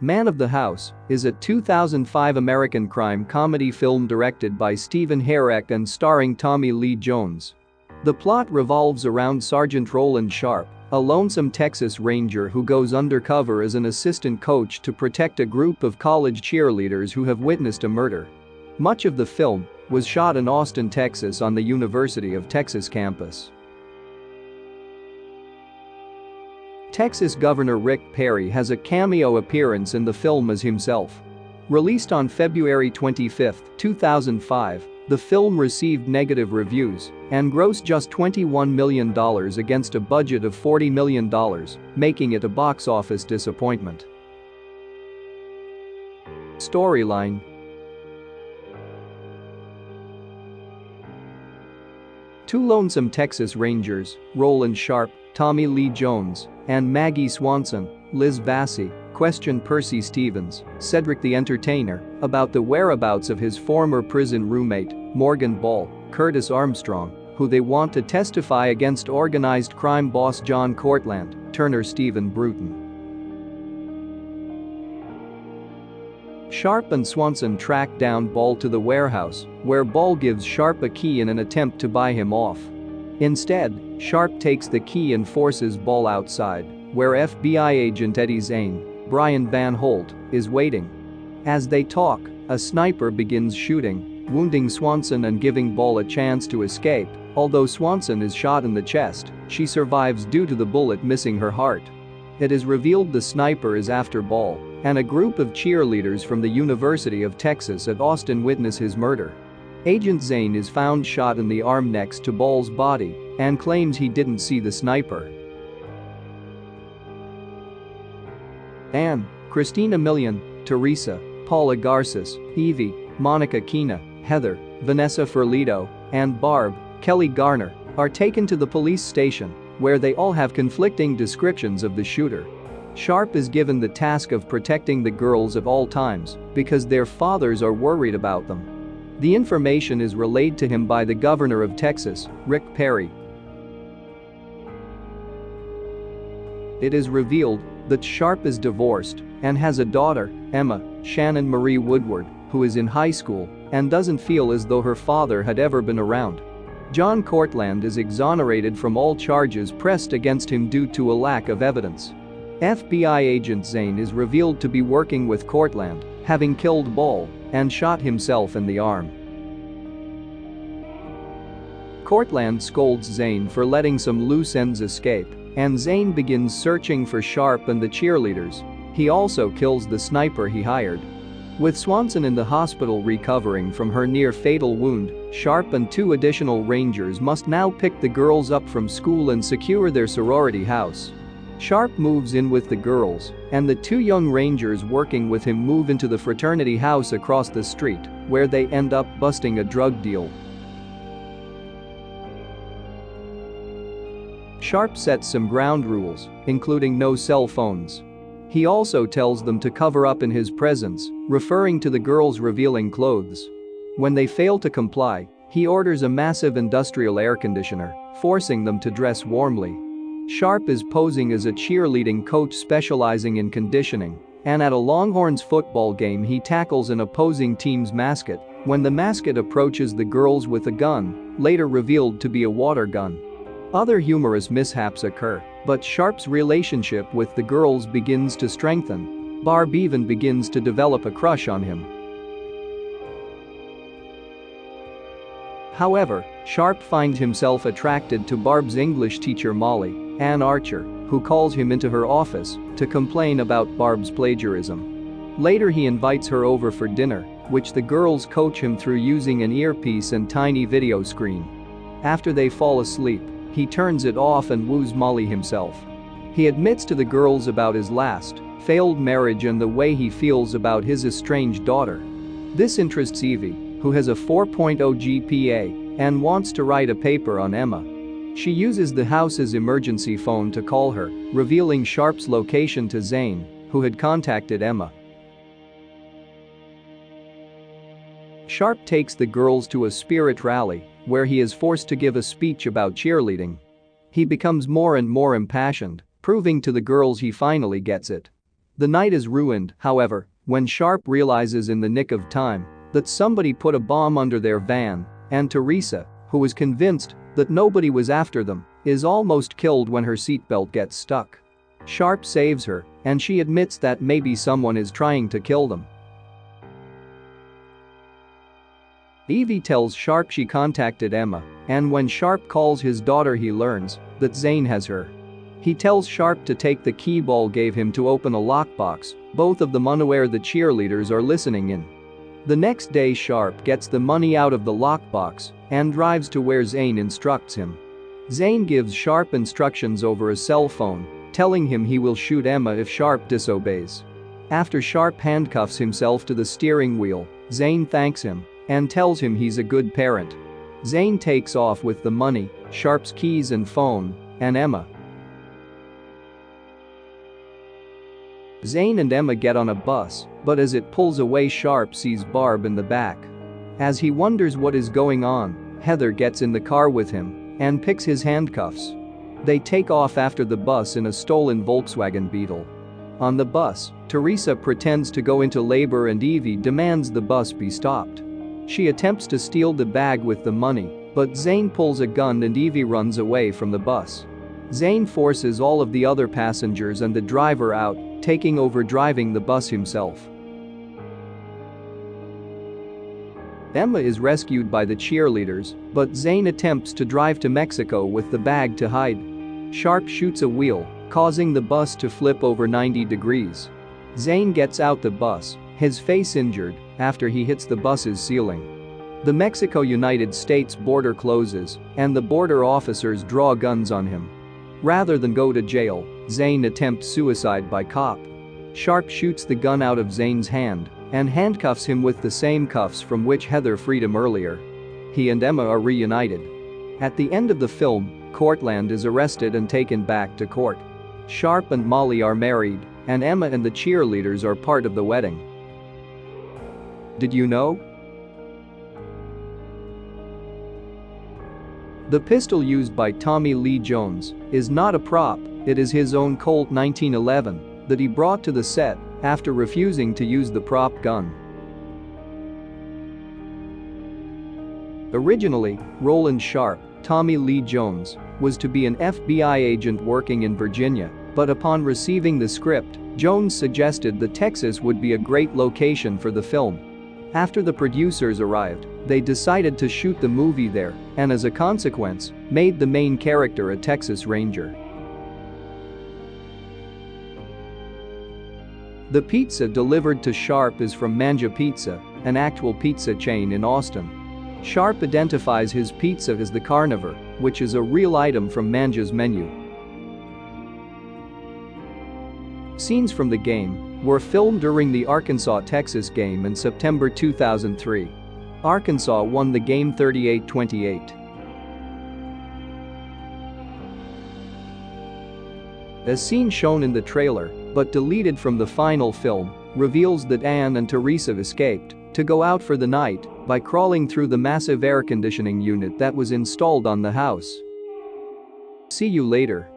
Man of the House is a 2005 American crime comedy film directed by Stephen Herek and starring Tommy Lee Jones. The plot revolves around Sergeant Roland Sharp, a lonesome Texas Ranger who goes undercover as an assistant coach to protect a group of college cheerleaders who have witnessed a murder. Much of the film was shot in Austin, Texas on the University of Texas campus. Texas Governor Rick Perry has a cameo appearance in the film as himself. Released on February 25, 2005, the film received negative reviews and grossed just $21 million against a budget of $40 million, making it a box office disappointment. Storyline. Two lonesome Texas Rangers, Roland Sharp, Tommy Lee Jones, and Maggie Swanson, Liz Vassy, question Percy Stevens, Cedric the Entertainer, about the whereabouts of his former prison roommate, Morgan Ball, Curtis Armstrong, who they want to testify against organized crime boss John Cortland, Turner Stephen Bruton. Sharp and Swanson track down Ball to the warehouse, where Ball gives Sharp a key in an attempt to buy him off. Instead, Sharp takes the key and forces Ball outside, where FBI agent Eddie Zane, Brian Van Holt, is waiting. As they talk, a sniper begins shooting, wounding Swanson and giving Ball a chance to escape. Although Swanson is shot in the chest, she survives due to the bullet missing her heart. It is revealed the sniper is after Ball, and a group of cheerleaders from the University of Texas at Austin witness his murder. Agent Zane is found shot in the arm next to Ball's body and claims he didn't see the sniper. Anne, Christina Milian, Teresa, Paula Garces, Evie, Monica Kina, Heather, Vanessa Ferlito, and Barb, Kelly Garner, are taken to the police station, where they all have conflicting descriptions of the shooter. Sharp is given the task of protecting the girls at all times because their fathers are worried about them. The information is relayed to him by the governor of Texas, Rick Perry. It is revealed that Sharp is divorced and has a daughter, Emma Shannon Marie Woodward, who is in high school and doesn't feel as though her father had ever been around. John Cortland is exonerated from all charges pressed against him due to a lack of evidence. FBI agent Zane is revealed to be working with Cortland, having killed Ball and shot himself in the arm. Cortland scolds Zane for letting some loose ends escape, and Zane begins searching for Sharp and the cheerleaders. He also kills the sniper he hired. With Swanson in the hospital recovering from her near-fatal wound, Sharp and two additional Rangers must now pick the girls up from school and secure their sorority house. Sharp moves in with the girls, and the two young Rangers working with him move into the fraternity house across the street, where they end up busting a drug deal. Sharp sets some ground rules, including no cell phones. He also tells them to cover up in his presence, referring to the girls' revealing clothes. When they fail to comply, he orders a massive industrial air conditioner, forcing them to dress warmly. Sharp is posing as a cheerleading coach specializing in conditioning, and at a Longhorns football game he tackles an opposing team's mascot when the mascot approaches the girls with a gun, later revealed to be a water gun. Other humorous mishaps occur, but Sharp's relationship with the girls begins to strengthen. Barb even begins to develop a crush on him. However, Sharp finds himself attracted to Barb's English teacher Molly, Ann Archer, who calls him into her office to complain about Barb's plagiarism. Later he invites her over for dinner, which the girls coach him through using an earpiece and tiny video screen. After they fall asleep, he turns it off and woos Molly himself. He admits to the girls about his last, failed marriage and the way he feels about his estranged daughter. This interests Evie, who has a 4.0 GPA and wants to write a paper on Emma. She uses the house's emergency phone to call her, revealing Sharp's location to Zane, who had contacted Emma. Sharp takes the girls to a spirit rally, where he is forced to give a speech about cheerleading. He becomes more and more impassioned, proving to the girls he finally gets it. The night is ruined, however, when Sharp realizes in the nick of time that somebody put a bomb under their van, and Teresa, who is convinced that nobody was after them, is almost killed when her seatbelt gets stuck. Sharp saves her, and she admits that maybe someone is trying to kill them. Evie tells Sharp she contacted Emma, and when Sharp calls his daughter he learns that Zane has her. He tells Sharp to take the key Ball gave him to open a lockbox, both of them unaware the cheerleaders are listening in. The next day Sharp gets the money out of the lockbox and drives to where Zane instructs him. Zane gives Sharp instructions over a cell phone, telling him he will shoot Emma if Sharp disobeys. After Sharp handcuffs himself to the steering wheel, Zane thanks him and tells him he's a good parent. Zane takes off with the money, Sharp's keys and phone, and Emma. Zane and Emma get on a bus, but as it pulls away Sharp sees Barb in the back. As he wonders what is going on, Heather gets in the car with him and picks his handcuffs. They take off after the bus in a stolen Volkswagen Beetle. On the bus, Teresa pretends to go into labor and Evie demands the bus be stopped. She attempts to steal the bag with the money, but Zane pulls a gun and Evie runs away from the bus. Zane forces all of the other passengers and the driver out, taking over driving the bus himself. Emma is rescued by the cheerleaders, but Zane attempts to drive to Mexico with the bag to hide. Sharp shoots a wheel, causing the bus to flip over 90 degrees. Zane gets out the bus, his face injured, after he hits the bus's ceiling. The Mexico-United States border closes, and the border officers draw guns on him. Rather than go to jail, Zane attempts suicide by cop. Sharp shoots the gun out of Zane's hand and handcuffs him with the same cuffs from which Heather freed him earlier. He and Emma are reunited. At the end of the film, Cortland is arrested and taken back to court. Sharp and Molly are married, and Emma and the cheerleaders are part of the wedding. Did you know? The pistol used by Tommy Lee Jones is not a prop, it is his own Colt 1911 that he brought to the set after refusing to use the prop gun. Originally, Roland Sharp, Tommy Lee Jones, was to be an FBI agent working in Virginia, but upon receiving the script, Jones suggested that Texas would be a great location for the film. After the producers arrived, they decided to shoot the movie there and as a consequence, made the main character a Texas Ranger. The pizza delivered to Sharp is from Manja Pizza, an actual pizza chain in Austin. Sharp identifies his pizza as the Carnivore, which is a real item from Manja's menu. Scenes from the game were filmed during the Arkansas-Texas game in September 2003. Arkansas won the game 38-28. A scene shown in the trailer, but deleted from the final film, reveals that Anne and Teresa escaped to go out for the night by crawling through the massive air conditioning unit that was installed on the house. See you later.